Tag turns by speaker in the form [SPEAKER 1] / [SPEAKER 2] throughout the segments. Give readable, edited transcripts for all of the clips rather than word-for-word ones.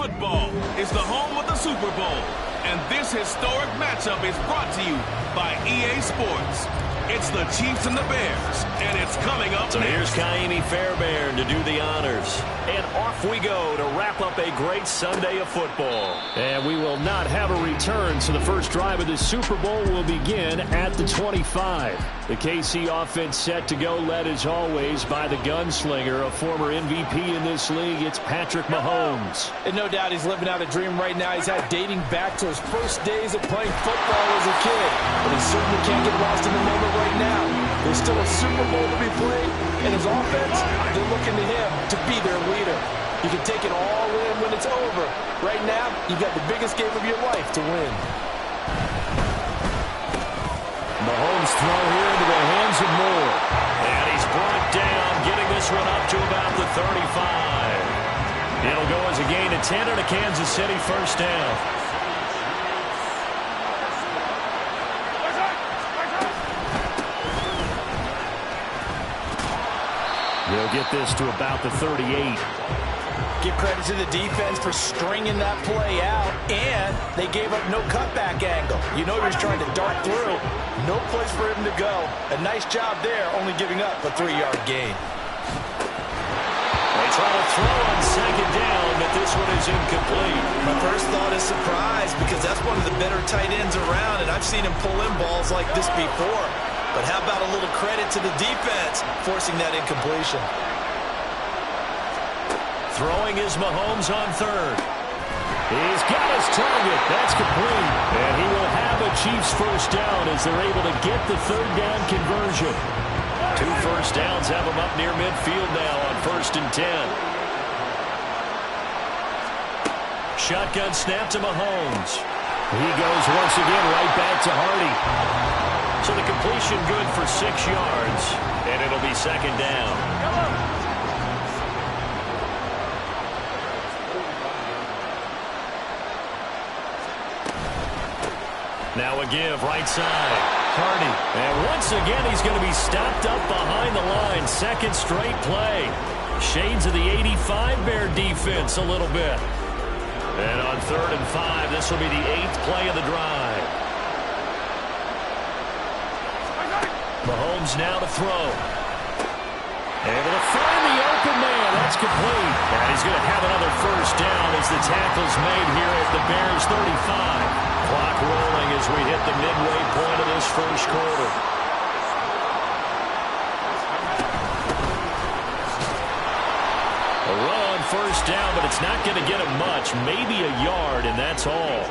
[SPEAKER 1] football is the home of the Super Bowl, and this historic matchup is brought to you by EA Sports. It's the Chiefs and the Bears, and it's coming up
[SPEAKER 2] so
[SPEAKER 1] next.
[SPEAKER 2] Here's Kaimi Fairbairn to do the honors. And off we go to wrap up a great Sunday of football.
[SPEAKER 3] And we will not have a return, so the first drive of the Super Bowl will begin at the 25. The KC offense set to go, led as always by the gunslinger, a former MVP in this league. It's Patrick Mahomes.
[SPEAKER 4] And no doubt he's living out a dream right now. He's had dating back to his first days of playing football as a kid. But he certainly can't get lost in the moment right now. There's still a Super Bowl to be played, and his offense, they're looking to him to be their leader. You can take it all in when it's over. Right now, you've got the biggest game of your life to win.
[SPEAKER 3] Mahomes throw here into the hands of Moore.
[SPEAKER 2] And he's brought down, getting this one up to about the 35. It'll go as a gain of 10 and a Kansas City first down.
[SPEAKER 3] They'll get this to about the 38.
[SPEAKER 4] Give credit to the defense for stringing that play out, and they gave up no cutback angle. You know he was trying to dart through. No place for him to go. A nice job there, only giving up a 3-yard gain.
[SPEAKER 2] They try to throw on second down, but this one is incomplete.
[SPEAKER 4] My first thought is surprise, because that's one of the better tight ends around, and I've seen him pull in balls like this before. But how about a little credit to the defense forcing that incompletion?
[SPEAKER 2] Throwing is Mahomes on third. He's got his target. That's complete.
[SPEAKER 3] And he will have a Chiefs first down as they're able to get the third down conversion.
[SPEAKER 2] 2 first downs have him up near midfield now on 1st and 10. Shotgun snap to Mahomes.
[SPEAKER 3] He goes once again right back to Hardy.
[SPEAKER 2] So the completion good for 6 yards, and it'll be second down. Now a give, right side. Hardy. And once again, he's going to be stopped up behind the line. Second straight play. Shades of the 85 Bear defense a little bit. And on 3rd and 5, this will be the 8th play of the drive. Mahomes now to throw. Able to find the open man. That's complete. And he's going to have another first down as the tackle's made here at the Bears 35. Clock rolling as we hit the midway point of this first quarter. A run on first down, but it's not going to get him much. Maybe a yard, and that's all.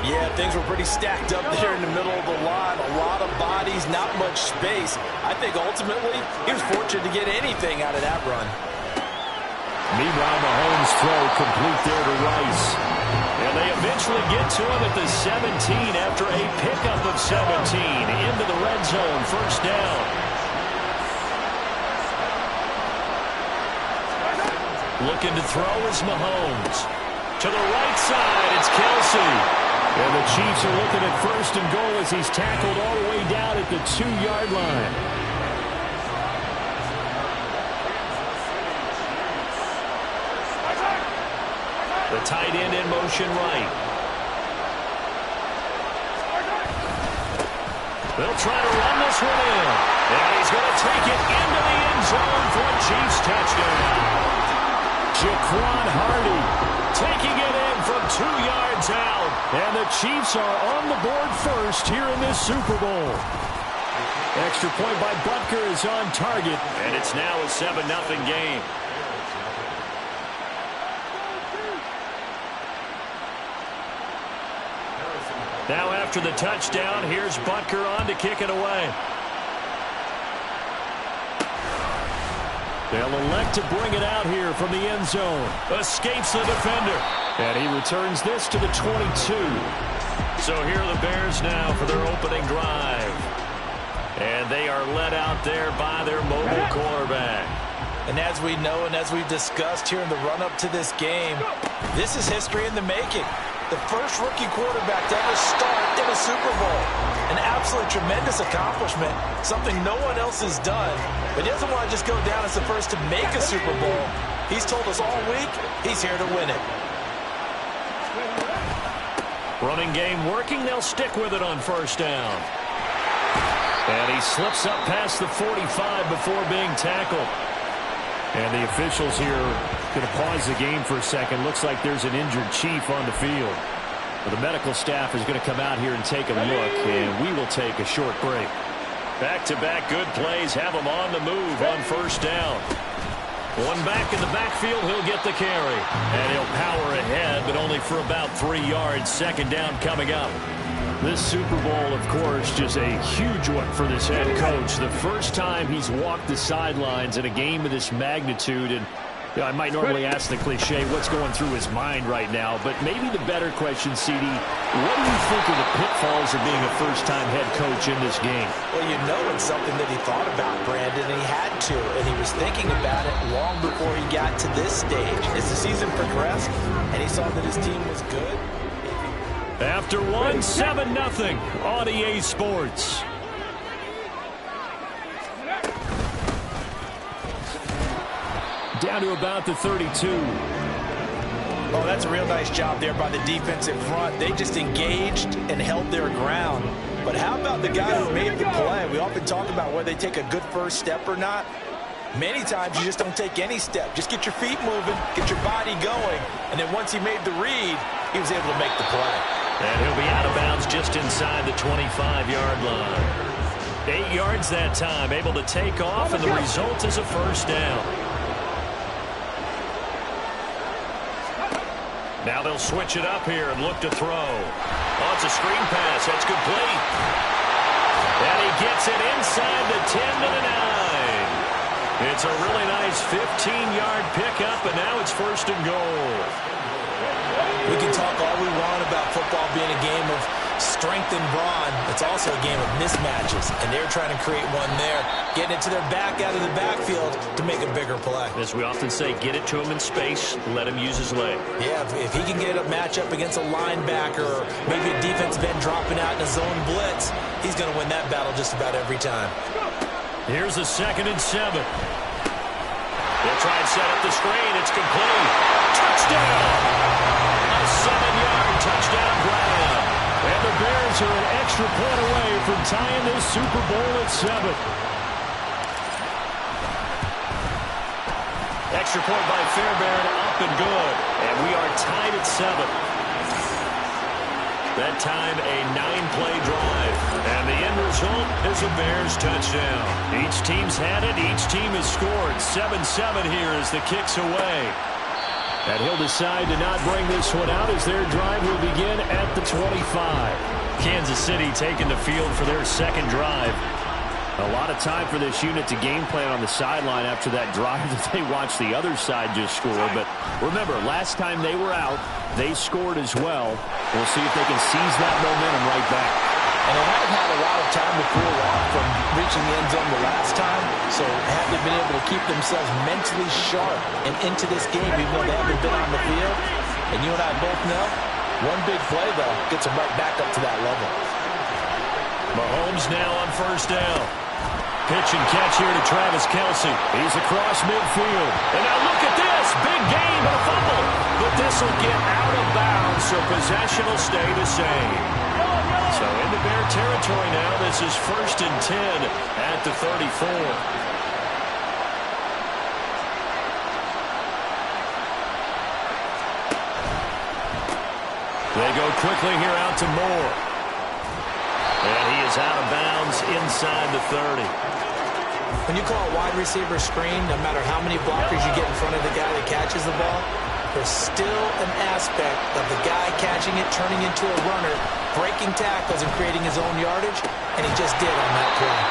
[SPEAKER 4] Yeah, things were pretty stacked up there in the middle of the line. A lot of bodies, not much space. I think ultimately he was fortunate to get anything out of that run.
[SPEAKER 3] Meanwhile, Mahomes' throw complete there to Rice.
[SPEAKER 2] And they eventually get to him at the 17 after a pickup of 17 into the red zone. First down. Looking to throw is Mahomes. To the right side, it's Kelsey.
[SPEAKER 3] And the Chiefs are looking at 1st and goal as he's tackled all the way down at the 2-yard line.
[SPEAKER 2] The tight end in motion right. They'll try to run this one in. And he's going to take it into the end zone for a Chiefs touchdown.
[SPEAKER 3] Jaquan Hardy
[SPEAKER 2] taking it in from 2 yards out.
[SPEAKER 3] And the Chiefs are on the board first here in this Super Bowl. Extra point by Butker is on target.
[SPEAKER 2] And it's now a 7-0 game. Now after the touchdown, here's Butker on to kick it away.
[SPEAKER 3] They'll elect to bring it out here from the end zone.
[SPEAKER 2] Escapes the defender.
[SPEAKER 3] And he returns this to the 22.
[SPEAKER 2] So here are the Bears now for their opening drive. And they are led out there by their mobile quarterback.
[SPEAKER 4] And as we know and as we've discussed here in the run-up to this game, this is history in the making. The first rookie quarterback to ever start in a Super Bowl. An absolutely tremendous accomplishment, something no one else has done. But he doesn't want to just go down as the first to make a Super Bowl. He's told us all week he's here to win it.
[SPEAKER 2] Running game working. They'll stick with it on first down. And he slips up past the 45 before being tackled.
[SPEAKER 3] And the officials here going to pause the game for a second. Looks like there's an injured Chief on the field. Well, the medical staff is going to come out here and take a look, and we will take a short break.
[SPEAKER 2] Back-to-back good plays have him on the move on first down. One back in the backfield, he'll get the carry. And he'll power ahead, but only for about 3 yards. Second down coming up.
[SPEAKER 3] This Super Bowl, of course, just a huge one for this head coach. The first time he's walked the sidelines in a game of this magnitude. And you know, I might normally ask the cliche, what's going through his mind right now? But maybe the better question, CD, what do you think of the pitfalls of being a first-time head coach in this game?
[SPEAKER 4] Well, you know it's something that he thought about, Brandon, and he had to. And he was thinking about it long before he got to this stage. As the season progressed and he saw that his team was good.
[SPEAKER 2] After one, 7-0 on EA Sports.
[SPEAKER 3] Down to about the 32.
[SPEAKER 4] Oh, that's a real nice job there by the defensive front. They just engaged and held their ground. But how about the guy who made the play? We often talk about whether they take a good first step or not. Many times you just don't take any step. Just get your feet moving, get your body going. And then once he made the read, he was able to make the play.
[SPEAKER 2] And he'll be out of bounds just inside the 25-yard line. 8 yards that time, able to take off, and the result is a first down. Now they'll switch it up here and look to throw. Oh, it's a screen pass. That's complete. And he gets it inside the 10 to the 9. It's a really nice 15-yard pickup, and now it's first and goal.
[SPEAKER 4] We can talk all we want about football being a game of strength and brawn. It's also a game of mismatches, and they're trying to create one there, getting it to their back out of the backfield to make a bigger play.
[SPEAKER 2] As we often say, get it to him in space, let him use his leg.
[SPEAKER 4] Yeah, if he can get a matchup against a linebacker or maybe a defensive end dropping out in a zone blitz, he's going to win that battle just about every time.
[SPEAKER 2] Here's a 2nd and 7. They'll try and set up the screen. It's complete. Touchdown! A 7-yard touchdown grab. And the Bears are an extra point away from tying this Super Bowl at 7. Extra point by Fairbairn, up and good. And we are tied at 7. That time a 9-play drive. And the end result is a Bears touchdown. Each team's had it. Each team has scored. 7-7 here as the kick's away.
[SPEAKER 3] And he'll decide to not bring this one out as their drive will begin at the 25.
[SPEAKER 2] Kansas City taking the field for their second drive.
[SPEAKER 3] A lot of time for this unit to game plan on the sideline after that drive that they watched the other side just score. But remember, last time they were out, they scored as well. We'll see if they can seize that momentum right back.
[SPEAKER 4] And they haven't had a lot of time to cool off from reaching the end zone the last time, so haven't been able to keep themselves mentally sharp and into this game, even though they haven't been on the field. And you and I both know, one big play, though, gets them right back up to that level.
[SPEAKER 2] Mahomes now on first down. Pitch and catch here to Travis Kelce. He's across midfield. And now look at this. Big game and a fumble. But this will get out of bounds, so possession will stay the same. So into Bear territory now. This is 1st and 10 at the 34. They go quickly here out to Moore. And he is out of bounds inside the 30.
[SPEAKER 4] When you call a wide receiver screen, no matter how many blockers you get in front of the guy that catches the ball, there's still an aspect of the guy catching it, turning into a runner, breaking tackles and creating his own yardage, and he just did on that play.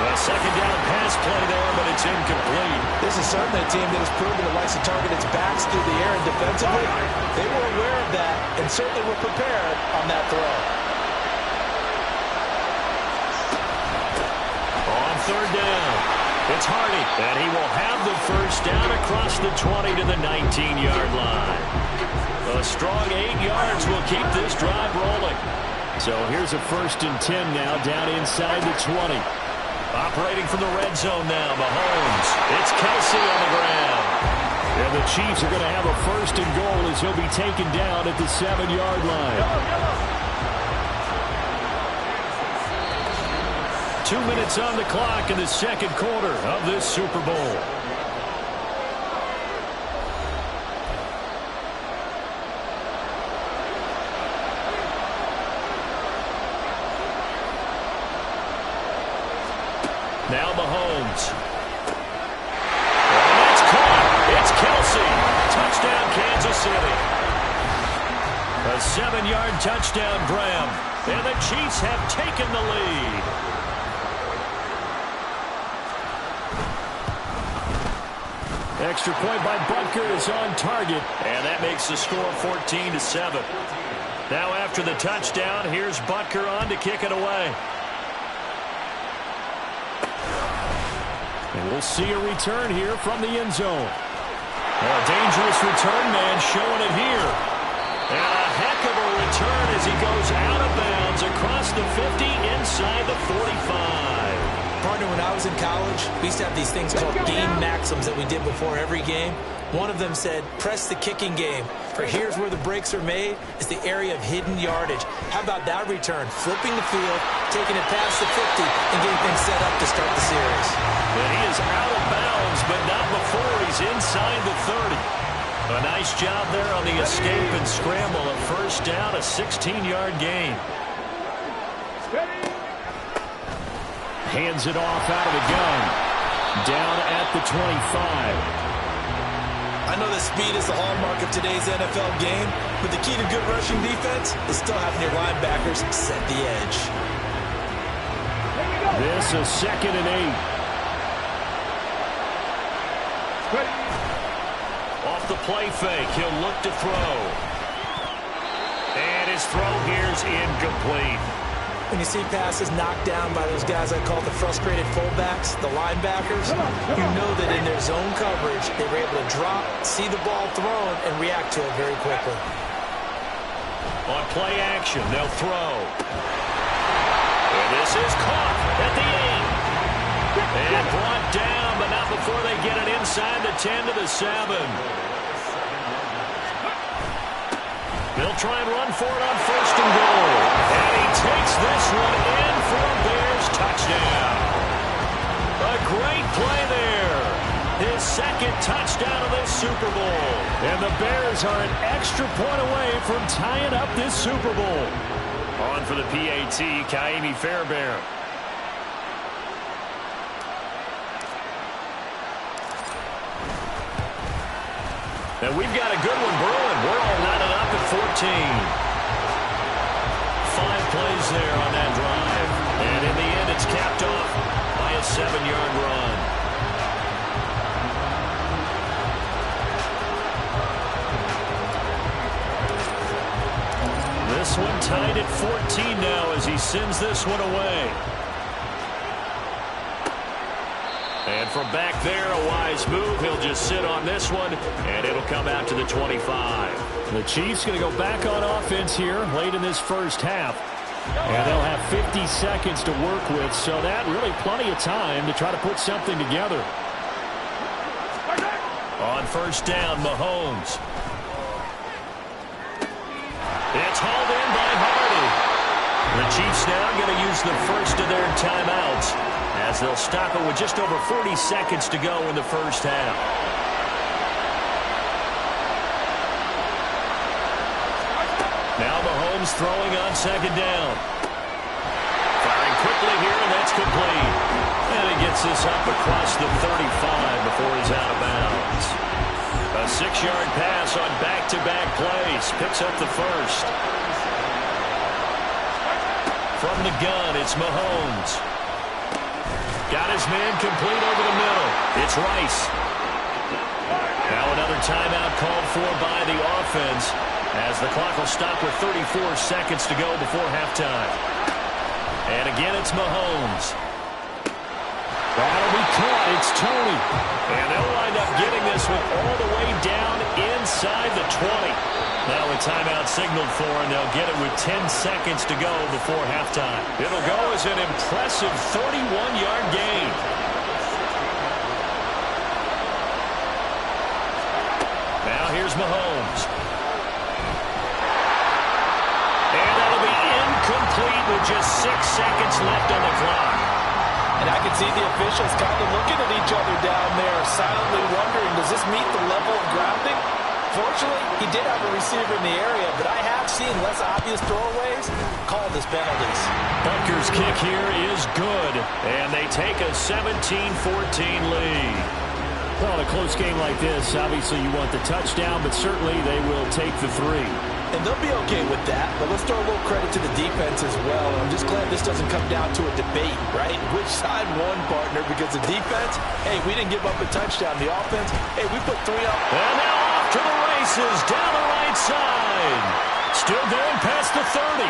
[SPEAKER 2] A second down pass play there, but it's incomplete.
[SPEAKER 4] This is certainly a team that has proven it likes to target its backs through the air and defensively. They were aware of that and certainly were prepared on that throw.
[SPEAKER 2] On third down, it's Hardy, and he will have the first down across the 20 to the 19-yard line. A strong 8 yards will keep this drive rolling.
[SPEAKER 3] So here's a 1st and 10 now down inside the 20.
[SPEAKER 2] Operating from the red zone now, Mahomes. It's Kelce on the ground.
[SPEAKER 3] And the Chiefs are going to have a first and goal as he'll be taken down at the 7-yard line. 2 minutes on the clock in the second quarter of this Super Bowl. Now Mahomes. And that's caught. It's Kelsey. Touchdown, Kansas City. A 7-yard touchdown grab. And the Chiefs have taken the lead. Extra point by Butker is on target. And that makes the score 14-7. Now after the touchdown, here's Butker on to kick it away. And we'll see a return here from the end zone. A dangerous return man showing it here. And a heck of a return as he goes out of bounds across the 50 inside the 45.
[SPEAKER 5] Partner, when I was in college, we used to have these things called game maxims that we did before every game. One of them said, press the kicking game. For here's where the breaks are made, is the area of hidden yardage. How about that return? Flipping the field, taking it past the 50, and getting things set up to start the series.
[SPEAKER 2] And he is out of bounds, but not before he's inside the 30. A nice job there on the escape and scramble. A first down, a 16-yard gain.
[SPEAKER 3] Hands it off out of the gun. Down at the 25.
[SPEAKER 5] I know that speed is the hallmark of today's NFL game, but the key to good rushing defense is still having your linebackers set the edge.
[SPEAKER 3] This is 2nd and 8.
[SPEAKER 2] Off the play fake, he'll look to throw. And his throw here's incomplete.
[SPEAKER 5] When you see passes knocked down by those guys I call the frustrated fullbacks, the linebackers, you know that in their zone coverage, they were able to drop, see the ball thrown, and react to it very quickly.
[SPEAKER 2] On play action, they'll throw. And this is caught at the 8. And brought down, but not before they get it inside the 10 to the 7. They'll try and run for it on first and goal. And he takes this one in for a Bears touchdown. A great play there. His second touchdown of this Super Bowl.
[SPEAKER 3] And the Bears are an extra point away from tying up this Super Bowl.
[SPEAKER 2] On for the PAT, Kaimi Fairbairn. And we've got a good one brewing. We're all knotted up at 14. 5 plays there on that drive. And in the end, it's capped off by a 7-yard run. This one tied at 14 now as he sends this one away. And from back there, a wise move. He'll just sit on this one, and it'll come out to the 25.
[SPEAKER 3] The Chiefs going to go back on offense here late in this first half. And they'll have 50 seconds to work with, so that really plenty of time to try to put something together.
[SPEAKER 2] On first down, Mahomes. It's hauled in by Hardy. The Chiefs now going to use the first of their timeouts, as they'll stop it with just over 40 seconds to go in the first half. Now Mahomes throwing on second down. Firing quickly here, and that's complete. And he gets this up across the 35 before he's out of bounds. A 6-yard pass on back-to-back plays. Picks up the first. From the gun, it's Mahomes. Got his man complete over the middle. It's Rice. Now another timeout called for by the offense, as the clock will stop with 34 seconds to go before halftime. And again, it's Mahomes.
[SPEAKER 3] That'll be caught. It's Tony.
[SPEAKER 2] And they'll wind up getting this one all the way down inside the 20. Now a timeout signaled for, and they'll get it with 10 seconds to go before halftime. It'll go as an impressive 31-yard gain. Here's Mahomes. And that'll be incomplete with just 6 seconds left on the clock.
[SPEAKER 4] And I can see the officials kind of looking at each other down there, silently wondering, does this meet the level of grounding? Fortunately, he did have a receiver in the area, but I have seen less obvious throwaways called as penalties.
[SPEAKER 2] Butker's kick here is good, and they take a 17-14 lead. Well, in a close game like this, obviously you want the touchdown, but certainly they will take the 3.
[SPEAKER 4] And they'll be okay with that, but let's throw a little credit to the defense as well. I'm just glad this doesn't come down to a debate, right? Which side won, partner? Because the defense, hey, we didn't give up a touchdown. The offense, hey, we put 3 up.
[SPEAKER 2] And now off to the races down the right side. Still going past the 30.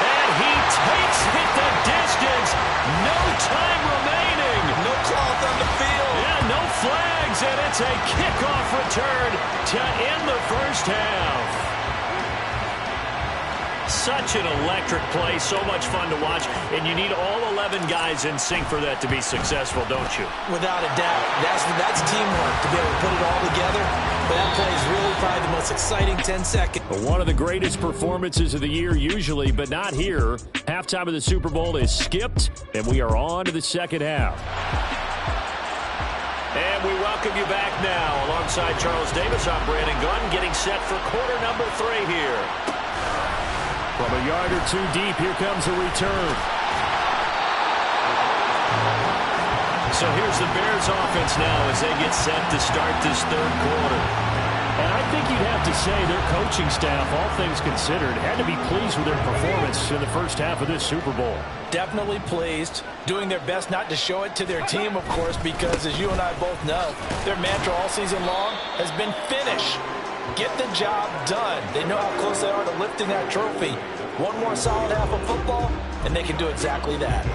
[SPEAKER 2] And he takes it the distance. No time remaining.
[SPEAKER 4] No cloth on the field.
[SPEAKER 2] Yeah, no flags, and it's a kickoff return to end the first half. Such an electric play, so much fun to watch, and you need all 11 guys in sync for that to be successful, don't you?
[SPEAKER 5] Without a doubt. That's teamwork to be able to put it all together. But that play is really probably the most exciting 10 seconds.
[SPEAKER 3] One of the greatest performances of the year usually, but not here. Halftime of the Super Bowl is skipped, and we are on to the second half.
[SPEAKER 2] And we welcome you back now. Alongside Charles Davis, I'm Brandon Gunn, getting set for quarter number 3 here.
[SPEAKER 3] From a yard or 2 deep, here comes a return.
[SPEAKER 2] So here's the Bears offense now as they get set to start this third quarter.
[SPEAKER 3] And I think you'd have to say their coaching staff, all things considered, had to be pleased with their performance in the first half of this Super Bowl.
[SPEAKER 4] Definitely pleased, doing their best not to show it to their team, of course, because as you and I both know, their mantra all season long has been finish. Get the job done. They know how close they are to lifting that trophy. One more solid half of football, and they can do exactly that.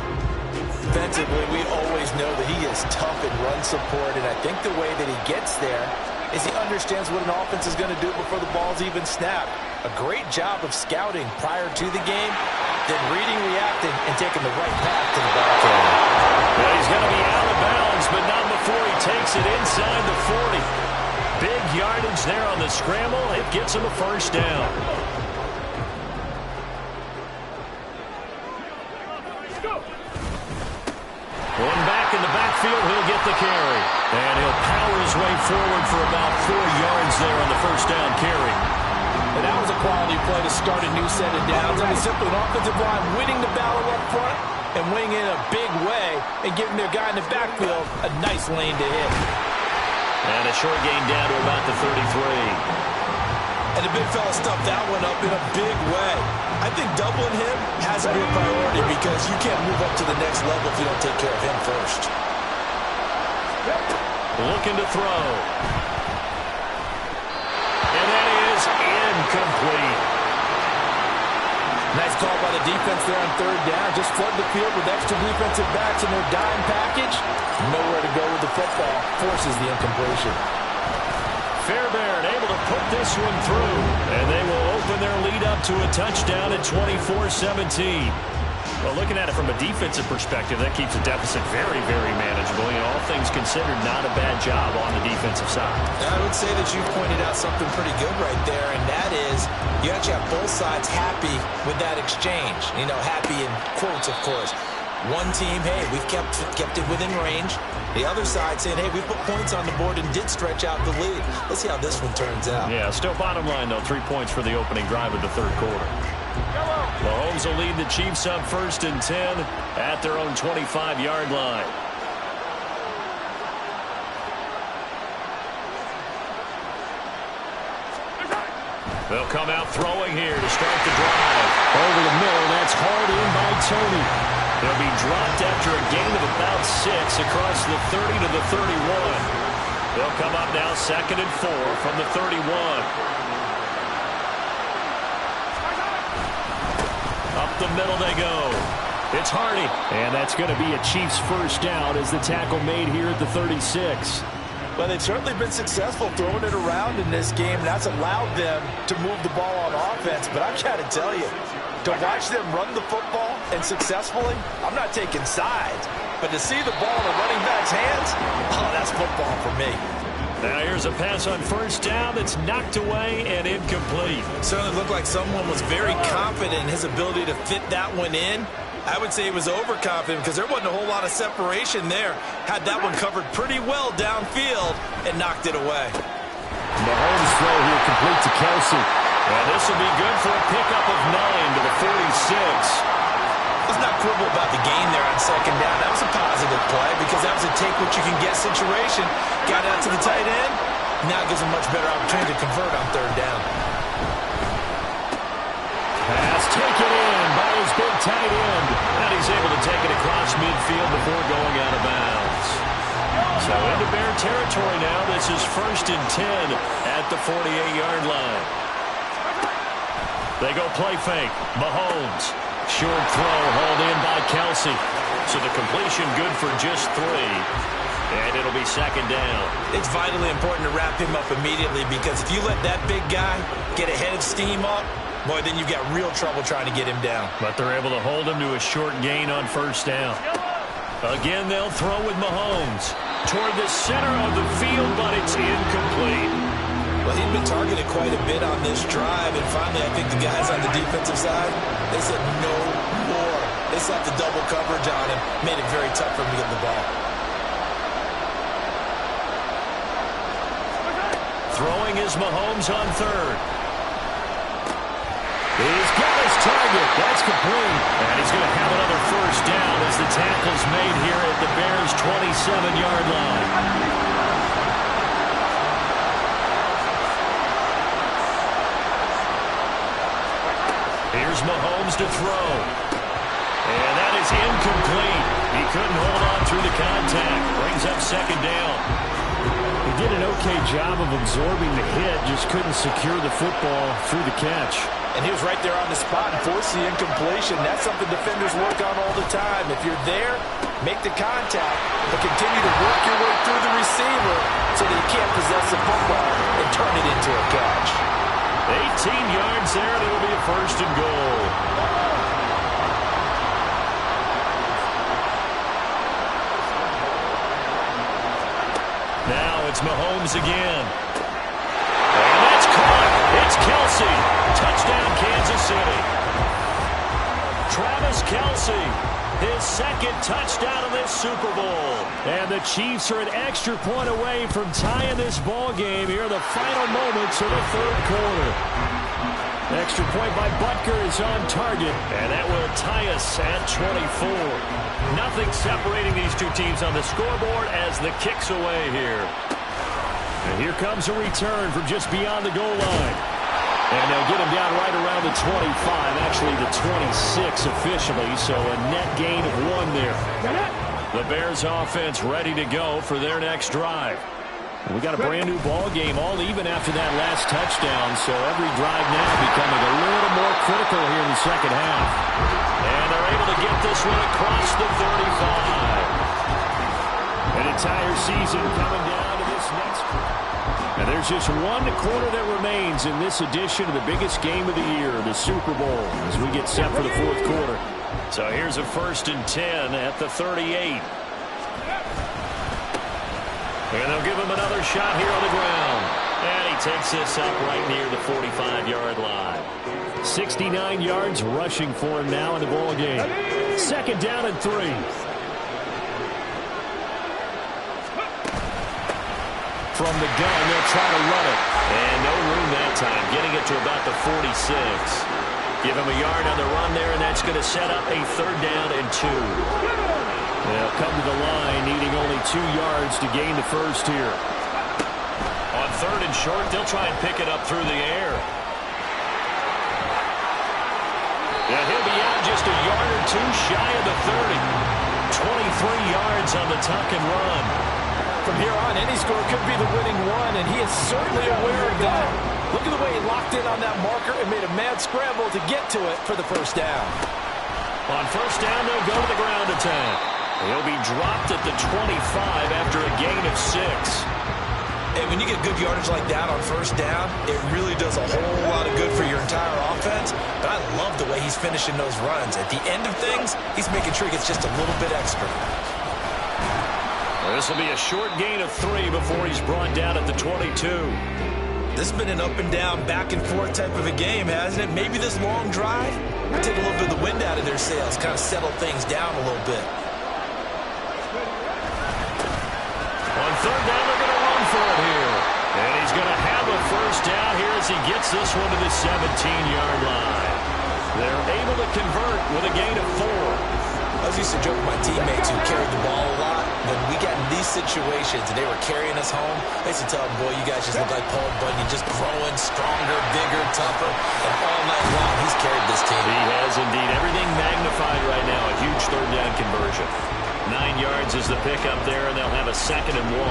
[SPEAKER 4] Defensively, we always know that he is tough in run support, and I think the way that he gets there is he understands what an offense is going to do before the ball's even snapped. A great job of scouting prior to the game, then reading, reacting, and taking the right path to the ball carrier.
[SPEAKER 2] Well, he's going to be out of bounds, but not before he takes it inside the 40. Big yardage there on the scramble. It gets him a first down. One back in the backfield, he'll get the carry. And he'll power his way forward for about 4 yards there on the first down carry.
[SPEAKER 4] And that was a quality play to start a new set of downs. I mean, simply an offensive line winning the battle up front and winning in a big way and giving their guy in the backfield a nice lane to hit.
[SPEAKER 2] And a short gain down to about the 33.
[SPEAKER 4] And the big fella stuffed that one up in a big way. I think doubling him has to be a priority because you can't move up to the next level if you don't take care of him first.
[SPEAKER 2] Looking to throw. And that is incomplete.
[SPEAKER 4] Nice call by the defense there on third down. Just flood the field with extra defensive backs in their dime package. Nowhere to go with the football. Forces the incompletion.
[SPEAKER 2] Fairbairn able to put this one through. And they will open their lead up to a touchdown at 24-17. Well, looking at it from a defensive perspective, that keeps the deficit very, very manageable. You know, all things considered, not a bad job on the defensive side.
[SPEAKER 5] I would say that you've pointed out something pretty good right there, and that is you actually have both sides happy with that exchange. You know, happy in quotes, of course. One team, hey, we've kept it within range. The other side saying, hey, we put points on the board and did stretch out the lead. Let's see how this one turns out.
[SPEAKER 2] Yeah, still bottom line, though, 3 points for the opening drive of the third quarter. Mahomes will lead the Chiefs up 1st and 10 at their own 25-yard line. They'll come out throwing here to start the drive.
[SPEAKER 3] Over the middle, that's hard in by Tony.
[SPEAKER 2] They'll be dropped after a gain of about 6 across the 30 to the 31. They'll come up now 2nd and 4 from the 31. Up the middle they go. It's Hardy.
[SPEAKER 3] And that's going to be a Chiefs first down as the tackle made here at the 36.
[SPEAKER 4] Well, they've certainly been successful throwing it around in this game, and that's allowed them to move the ball on offense. But I've got to tell you, to watch them run the football and successfully, I'm not taking sides. But to see the ball in the running back's hands, oh, that's football for me.
[SPEAKER 3] Now here's a pass on first down that's knocked away and incomplete.
[SPEAKER 5] Certainly looked like someone was very confident in his ability to fit that one in. I would say he was overconfident because there wasn't a whole lot of separation there. Had that one covered pretty well downfield and knocked it away.
[SPEAKER 3] Mahomes' throw here complete to Kelsey. And this will be good for a pickup of 9 to the 46.
[SPEAKER 5] Let's not quibble about the gain there on second down. That was a positive play because that was a take-what-you-can-get situation. Got out to the tight end. Now it gives him much better opportunity to convert on third down.
[SPEAKER 3] Pass taken in by his big tight end. And he's able to take it across midfield before going out of bounds. So into Bear territory now. This is 1st and 10 at the 48-yard line. They go play fake. Mahomes. Short throw hauled in by Kelsey. So the completion good for just 3. And it'll be second down.
[SPEAKER 5] It's vitally important to wrap him up immediately because if you let that big guy get a head of steam up, boy, then you've got real trouble trying to get him down.
[SPEAKER 3] But they're able to hold him to a short gain on first down. Again, they'll throw with Mahomes. Toward the center of the field, but it's incomplete.
[SPEAKER 5] Well, he'd been targeted quite a bit on this drive, and finally I think the guys on the defensive side, they said no more. They slapped the double coverage on him, made it very tough for him to get the ball.
[SPEAKER 3] Throwing is Mahomes on third. He's got his target. That's complete. And he's going to have another first down as the tackle's made here at the Bears' 27-yard line. Here's Mahomes to throw. And that is incomplete. He couldn't hold on through the contact. Brings up second down. He did an okay job of absorbing the hit, just couldn't secure the football through the catch.
[SPEAKER 5] And he was right there on the spot and forced the incompletion. That's something defenders work on all the time. If you're there, make the contact, but continue to work your way through the receiver so that you can't possess the football and turn it into a catch.
[SPEAKER 3] 18 yards there, and it'll be a first and goal. Now it's Mahomes again. And that's caught. It's Kelsey. Touchdown, Kansas City. Travis Kelsey, his second touchdown of this Super Bowl. And the Chiefs are an extra point away from tying this ball game here in the final moments of the third quarter. Extra point by Butker is on target, and that will tie us at 24. Nothing separating these two teams on the scoreboard as the kick's away here. And here comes a return from just beyond the goal line. And they'll get him down right around the 25, actually the 26 officially, so a net gain of 1 there. The Bears offense ready to go for their next drive. We got a brand new ball game, all even after that last touchdown, so every drive now becoming a little more critical here in the second half. And they're able to get this one across the 35. An entire season coming down to this next quarter. And there's just 1 quarter that remains in this edition of the biggest game of the year, the Super Bowl, as we get set for the fourth quarter. So here's a 1st and 10 at the 38. And they'll give him another shot here on the ground. And he takes this up right near the 45-yard line. 69 yards rushing for him now in the ball game. Second down and 3. From the gun, they'll try to run it. And no room that time, getting it to about the 46. Give him a yard on the run there, and that's going to set up a 3rd down and 2. They'll come to the line, needing only 2 yards to gain the first here. On 3rd and short, they'll try and pick it up through the air. And he'll be out just a yard or 2 shy of the 30. 23 yards on the tuck and run.
[SPEAKER 4] From here on, any score could be the winning one, and he is certainly aware of that. Look at the way he locked in on that marker and made a mad scramble to get to it for the first down.
[SPEAKER 3] On first down, they'll go to the ground attack. He'll be dropped at the 25 after a gain of 6.
[SPEAKER 5] And when you get good yardage like that on first down, it really does a whole lot of good for your entire offense. But I love the way he's finishing those runs. At the end of things, he's making sure he gets just a little bit extra.
[SPEAKER 3] This will be a short gain of 3 before he's brought down at the 22.
[SPEAKER 5] This has been an up and down, back and forth type of a game, hasn't it? Maybe this long drive will take a little bit of the wind out of their sails, kind of settle things down a little bit.
[SPEAKER 3] On third down, they're going to run for it here. And he's going to have a first down here as he gets this one to the 17-yard line. They're able to convert with a gain of 4.
[SPEAKER 5] I used to joke with my teammates who carried the ball a lot. When we got in these situations and they were carrying us home, I used to tell them, boy, you guys just look like Paul Bunyan, just growing stronger, bigger, tougher. And all night long, he's carried this team.
[SPEAKER 3] He has indeed. Everything magnified right now. A huge third down conversion. 9 yards is the pickup there, and they'll have a 2nd and 1.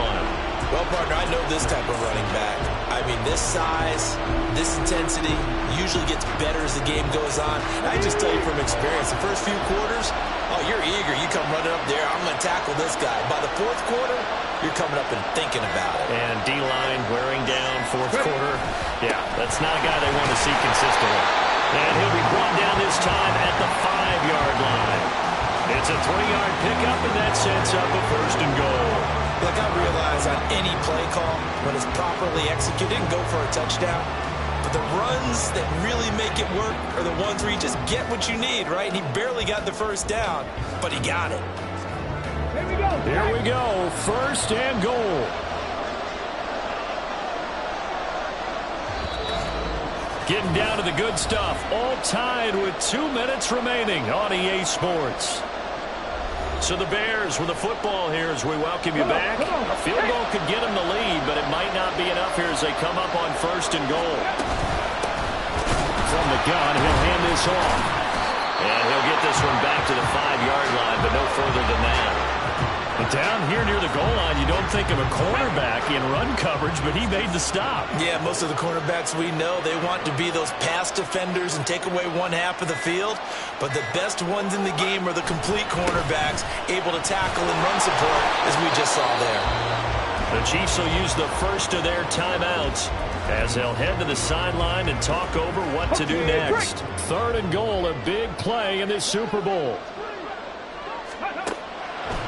[SPEAKER 5] Well, partner, I know this type of running back. I mean, this size, this intensity usually gets better as the game goes on. And I just tell you from experience, the first few quarters, oh, you're eager. You come running up there, I'm going to tackle this guy. By the 4th quarter, you're coming up and thinking about it.
[SPEAKER 3] And D-line wearing down 4th quarter. Yeah, that's not a guy they want to see consistently. And he'll be brought down this time at the 5-yard line. It's a 3-yard pickup, and that sets up a 1st and goal.
[SPEAKER 5] Look, I realize on any play call, when it's properly executed, and go for a touchdown. But the runs that really make it work are the ones where you just get what you need, right? And he barely got the first down, but he got it.
[SPEAKER 3] Here we go. 1st and goal. Getting down to the good stuff. All tied with 2 minutes remaining on EA Sports. So the Bears with the football here as we welcome you back. A field goal could get them the lead, but it might not be enough here as they come up on 1st and goal. From the gun, he'll hand this off. And he'll get this one back to the 5-yard line, but no further than that. And down here near the goal line, you don't think of a cornerback in run coverage, but he made the stop.
[SPEAKER 5] Yeah, most of the cornerbacks we know, they want to be those pass defenders and take away one half of the field. But the best ones in the game are the complete cornerbacks, able to tackle and run support, as we just saw there.
[SPEAKER 3] The Chiefs will use the first of their timeouts as they'll head to the sideline and talk over what to do next. 3rd and goal, a big play in this Super Bowl.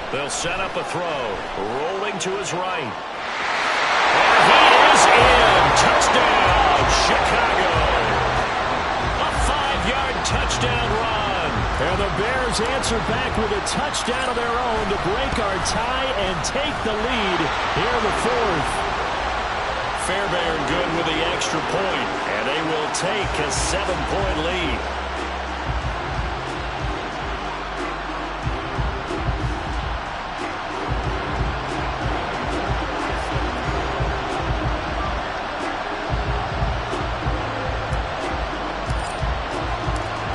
[SPEAKER 3] They'll set up a throw, rolling to his right. And he is in. Touchdown, Chicago. A 5-yard touchdown run. And the Bears answer back with a touchdown of their own to break our tie and take the lead here in the 4th. Fairbairn good with the extra point, and they will take a 7-point lead.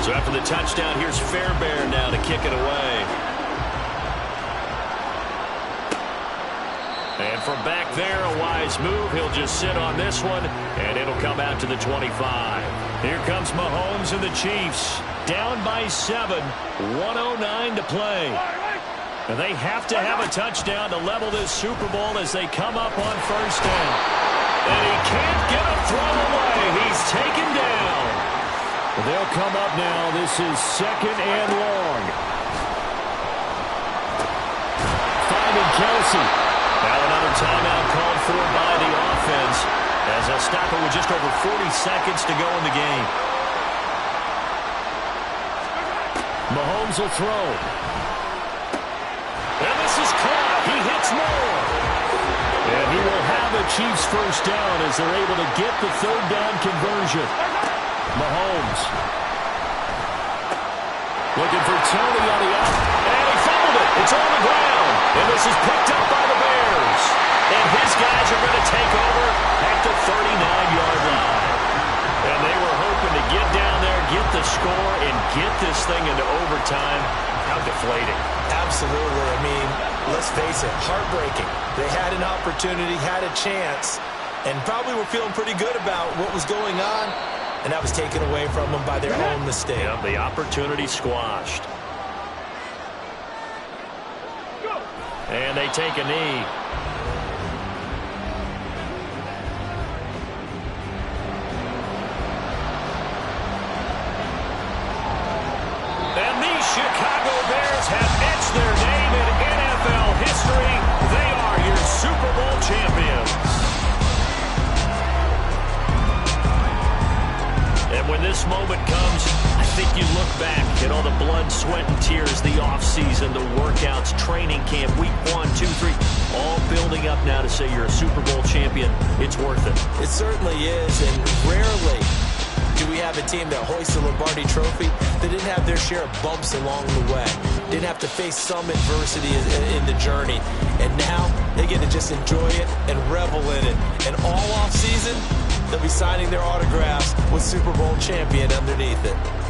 [SPEAKER 3] So after the touchdown, here's Fairbairn now to kick it away. And from back there, a wise move. He'll just sit on this one, and it'll come out to the 25. Here comes Mahomes and the Chiefs. Down by 7, 1:09 to play. And they have to have a touchdown to level this Super Bowl as they come up on 1st down. And he can't get a throw away. He's taken down. They'll come up now. This is 2nd and long. Finding Kelsey. Now another timeout called for by the offense as they'll stop it with just over 40 seconds to go in the game. Mahomes will throw. And this is caught. He hits more. And he will have the Chiefs' first down as they're able to get the 3rd down conversion. Mahomes. Looking for Tony on the out. And he fumbled it. It's on the ground. And this is picked up by the Bears. And his guys are going to take over at the 39-yard line. And they were hoping to get down there, get the score, and get this thing into overtime. How deflating.
[SPEAKER 5] Absolutely. I mean, let's face it, heartbreaking. They had an opportunity, had a chance, and probably were feeling pretty good about what was going on. And that was taken away from them by their own mistake.
[SPEAKER 3] Yeah, the opportunity squashed. And they take a knee. And the Chicago Bears have etched their name in NFL history. They
[SPEAKER 2] You look back at all the blood, sweat, and tears, the offseason, the workouts, training camp, week 1, 2, 3, all building up now to say you're a Super Bowl champion. It's worth it.
[SPEAKER 5] It certainly is, and rarely do we have a team that hoists the Lombardi Trophy that didn't have their share of bumps along the way, didn't have to face some adversity in the journey, and now they get to just enjoy it and revel in it. And all offseason, they'll be signing their autographs with Super Bowl champion underneath it.